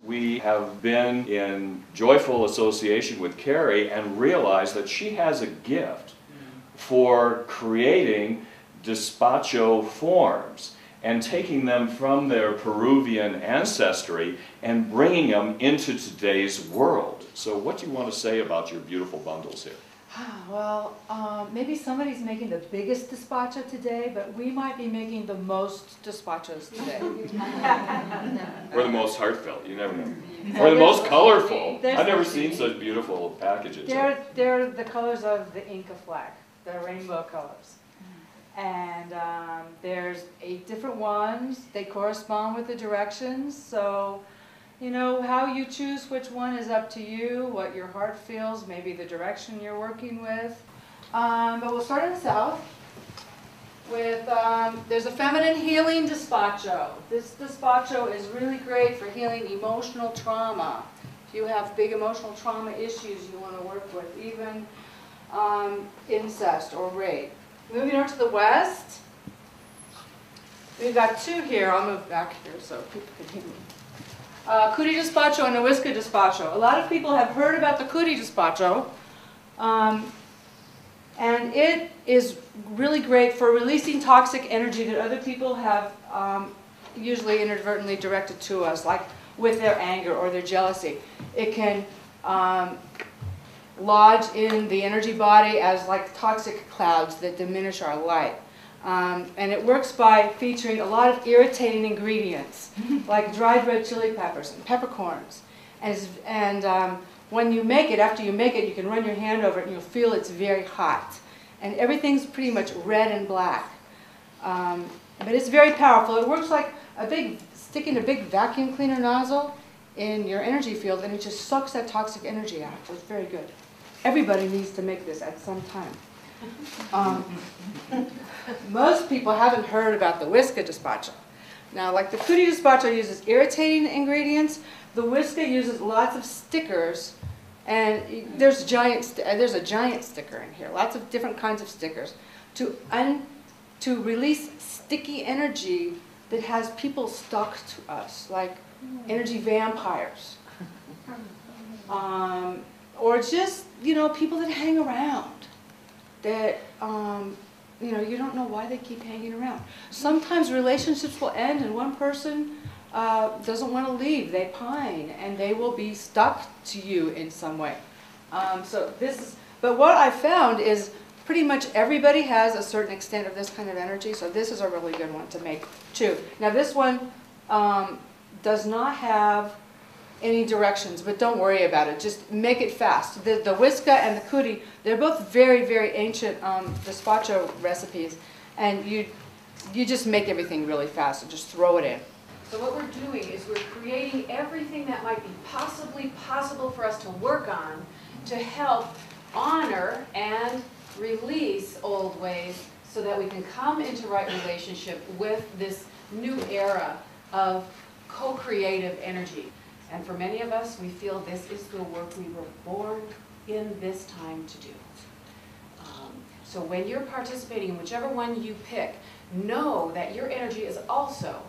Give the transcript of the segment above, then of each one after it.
We have been in joyful association with Carrie and realized that she has a gift for creating Despacho forms and taking them from their Peruvian ancestry and bringing them into today's world. So what do you want to say about your beautiful bundles here? Well, maybe somebody's making the biggest Despacho today, but we might be making the most Despachos today. Or the most heartfelt, you never know. Or the most colorful. I've never seen such beautiful packages. They're the colors of the Inca flag, the rainbow colors. And there's 8 different ones. They correspond with the directions. So, you know, how you choose which one is up to you, what your heart feels, maybe the direction you're working with. But we'll start in the south with, there's a feminine healing Despacho. This Despacho is really great for healing emotional trauma. If you have big emotional trauma issues you want to work with, even incest or rape. Moving on to the west, we've got 2 here. I'll move back here so people can hear me. Cootie Despacho and a Whisker Despacho. A lot of people have heard about the Cootie Despacho, and it is really great for releasing toxic energy that other people have usually inadvertently directed to us, like with their anger or their jealousy. It can lodge in the energy body as like toxic clouds that diminish our light. And it works by featuring a lot of irritating ingredients, like dried red chili peppers and peppercorns. And when you make it, after you make it, you can run your hand over it and you'll feel it's very hot. And everything's pretty much red and black. But it's very powerful. It works like sticking a big vacuum cleaner nozzle in your energy field, and it just sucks that toxic energy out. So it's very good. Everybody needs to make this at some time. Most people haven't heard about the Whisker Despacho. Now, like the Cootie Despacho uses irritating ingredients, the Whisker uses lots of stickers, and there's a giant sticker in here, lots of different kinds of stickers, to release sticky energy that has people stuck to us, like energy vampires. Or just, you know, people that hang around that, you know, you don't know why they keep hanging around. Sometimes relationships will end and one person doesn't want to leave. They pine and they will be stuck to you in some way. But what I found is pretty much everybody has a certain extent of this kind of energy, so this is a really good one to make too. Now this one does not have any directions, but don't worry about it. Just make it fast. The Whisker and the Cootie, they're both very, very ancient Despacho recipes, and you just make everything really fast and just throw it in. So what we're doing is we're creating everything that might be possibly possible for us to work on to help honor and release old ways so that we can come into right relationship with this new era of co-creative energy. And for many of us, we feel this is the work we were born in this time to do. So when you're participating in whichever one you pick, know that your energy is also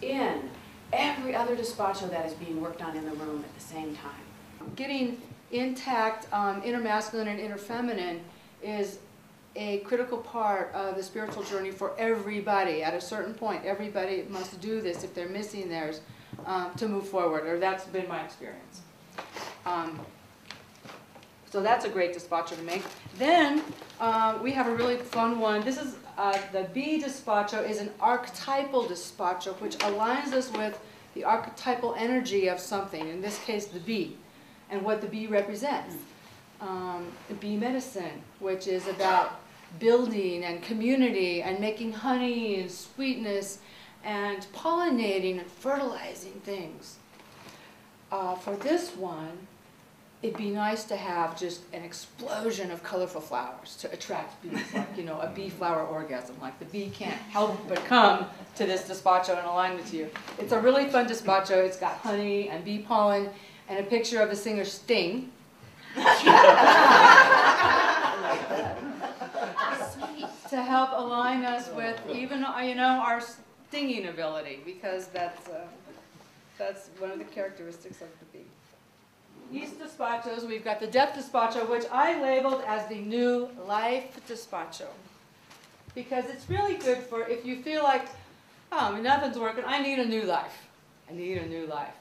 in every other Despacho that is being worked on in the room at the same time. Getting intact inner masculine and inner feminine is a critical part of the spiritual journey for everybody. At a certain point, everybody must do this if they're missing theirs to move forward, or that's been my experience. So that's a great Despacho to make. Then we have a really fun one. This is the bee Despacho is an archetypal Despacho, which aligns us with the archetypal energy of something, in this case the bee, and what the bee represents. The bee medicine, which is about building and community and making honey and sweetness and pollinating and fertilizing things. For this one, it'd be nice to have just an explosion of colorful flowers to attract bees, like, you know, a bee flower orgasm. Like the bee can't help but come to this Despacho and align with you. It's a really fun Despacho. It's got honey and bee pollen and a picture of the singer Sting. To help align us with even, you know, our stinging ability, because that's That's one of the characteristics of the bee. Yeast Despachos, we've got the depth Despacho, which I labeled as the new life Despacho. Because it's really good for if you feel like, oh, nothing's working, I need a new life. I need a new life.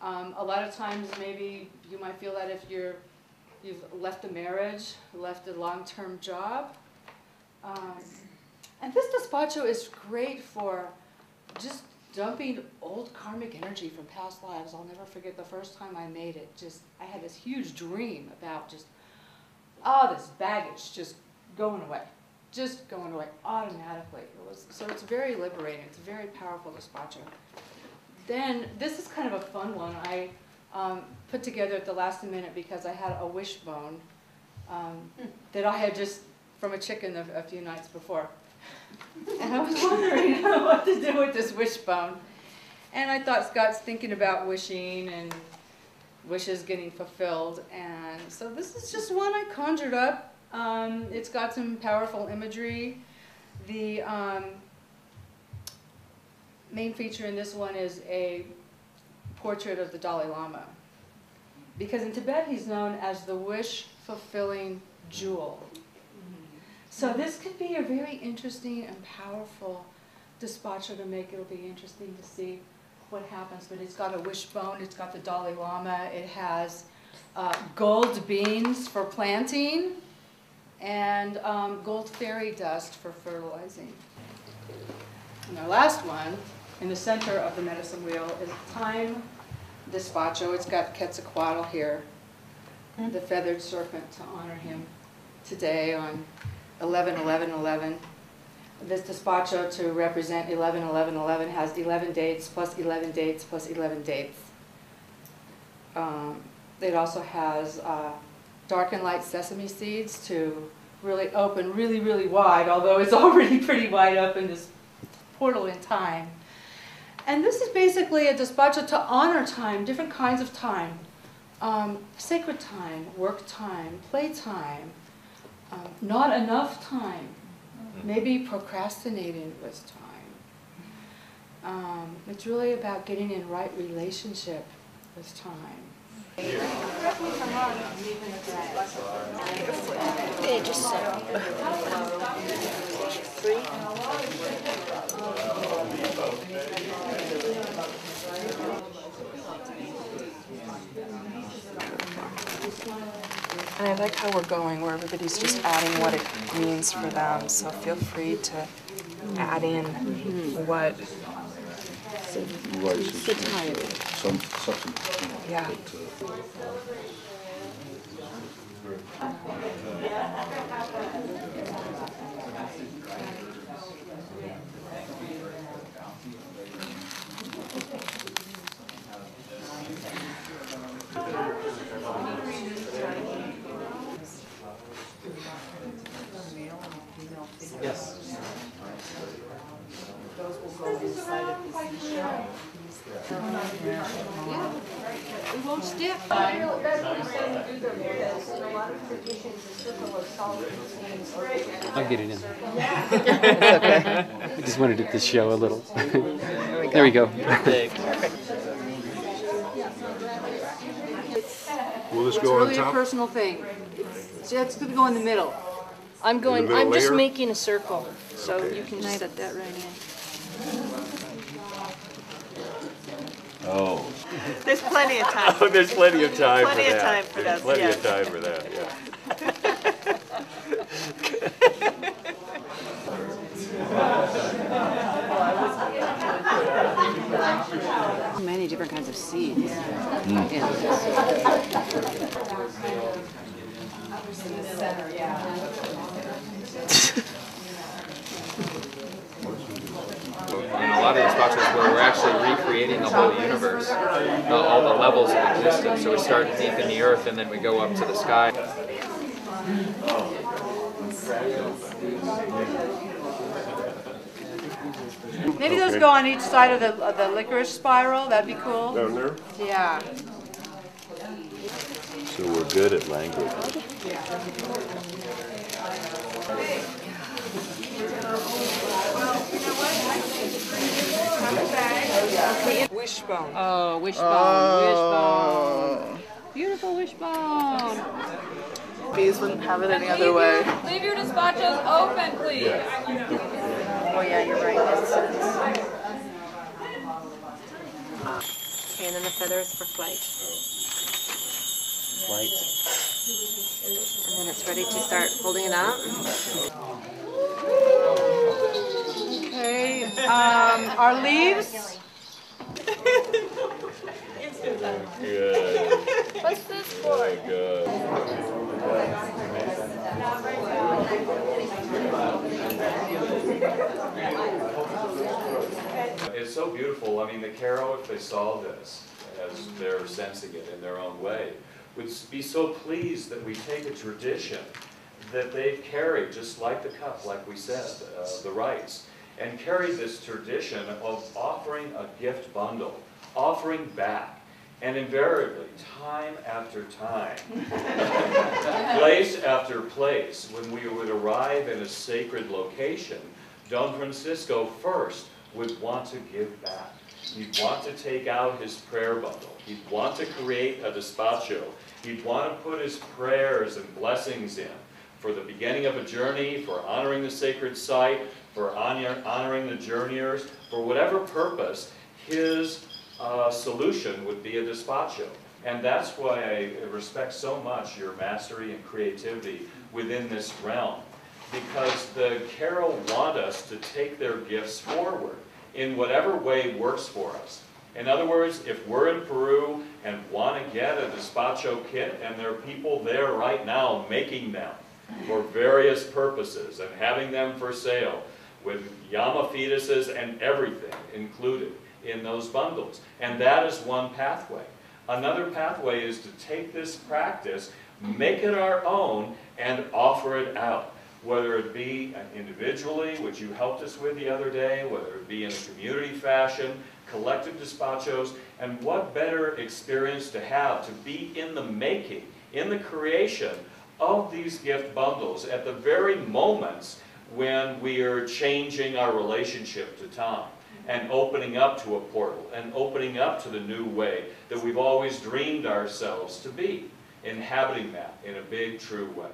A lot of times maybe you might feel that if you've left a marriage, left a long-term job. And this Despacho is great for just dumping old karmic energy from past lives. I'll never forget the first time I made it. I had this huge dream about this baggage just going away automatically. So it's very liberating. It's a very powerful Despacho. Then this is kind of a fun one. I put together at the last minute because I had a wishbone that I had just from a chicken a few nights before. And I was wondering what to do with this wishbone. And I thought Scott's thinking about wishing and wishes getting fulfilled. And so this is just one I conjured up. It's got some powerful imagery. The main feature in this one is a portrait of the Dalai Lama. Because in Tibet he's known as the wish-fulfilling jewel. So this could be a very interesting and powerful Despacho to make. It'll be interesting to see what happens. But it's got a wishbone, it's got the Dalai Lama, it has gold beans for planting, and gold fairy dust for fertilizing. And our last one, in the center of the medicine wheel, is Time Despacho. It's got Quetzalcoatl here, the feathered serpent, to honor him today on 11/11/11. This Despacho, to represent 11/11/11, has 11 dates plus 11 dates plus 11 dates. It also has dark and light sesame seeds to really open really, really wide, although it's already pretty wide open, this portal in time. And this is basically a Despacho to honor time, different kinds of time. Sacred time, work time, play time, not enough time, maybe procrastinating with time. It's really about getting in right relationship with time. Correct me if I'm wrong. Okay, just three. And I like how we're going, where everybody's just adding what it means for them. So feel free to add in what. Some substance. Yeah. Yes. Those will go inside of this shell. Yeah, it won't stick. That's what we say to do them, because in a lot of traditions, the circle of solid contains. I'll get it in. It's okay. I just wanted it to show a little. There we go. Will this It's go on really a top? personal thing. It's going to go in the middle. I'm middle just layer? making a circle, so you can just set that right in. Oh. There's plenty of time. Oh, there's plenty of time for that. Plenty of time for There's that, plenty yes. of time for that, yeah. Many different kinds of seeds. In a lot of Despachos where we're actually recreating the whole universe, all the levels of existence. So we start deep in the earth and then we go up to the sky. Maybe those go on each side of the licorice spiral. That'd be cool. Down there? Yeah. So we're good at language. We wishbone. Oh, wishbone, wishbone. Beautiful wishbone. Bees wouldn't have it any other way. Leave your despachos open, please. Oh yeah, you're right. Makes sense. Okay, and then the feathers for flight. Light. And then it's ready to start folding it out. Okay, our leaves. Good. What's this for? Good. It's so beautiful. I mean, the Caro, if they saw this, as they're sensing it in their own way, would be so pleased that we take a tradition that they've carried, just like the cup, like we said, the rice, and carried this tradition of offering a gift bundle, offering back. And invariably, time after time, place after place, when we would arrive in a sacred location, Don Francisco first would want to give back. He'd want to take out his prayer bundle. He'd want to create a despacho. He'd want to put his prayers and blessings in for the beginning of a journey, for honoring the sacred site, for honoring the journeyers, for whatever purpose. His solution would be a despacho. And that's why I respect so much your mastery and creativity within this realm. Because the Caro want us to take their gifts forward in whatever way works for us. In other words, if we're in Peru and want to get a despacho kit, and there are people there right now making them for various purposes and having them for sale with llama fetuses and everything included in those bundles. And that is one pathway. Another pathway is to take this practice, make it our own, and offer it out. Whether it be individually, which you helped us with the other day, whether it be in a community fashion, collective despachos, and what better experience to have to be in the making, in the creation of these gift bundles at the very moments when we are changing our relationship to time and opening up to a portal and opening up to the new way that we've always dreamed ourselves to be, inhabiting that in a big, true way.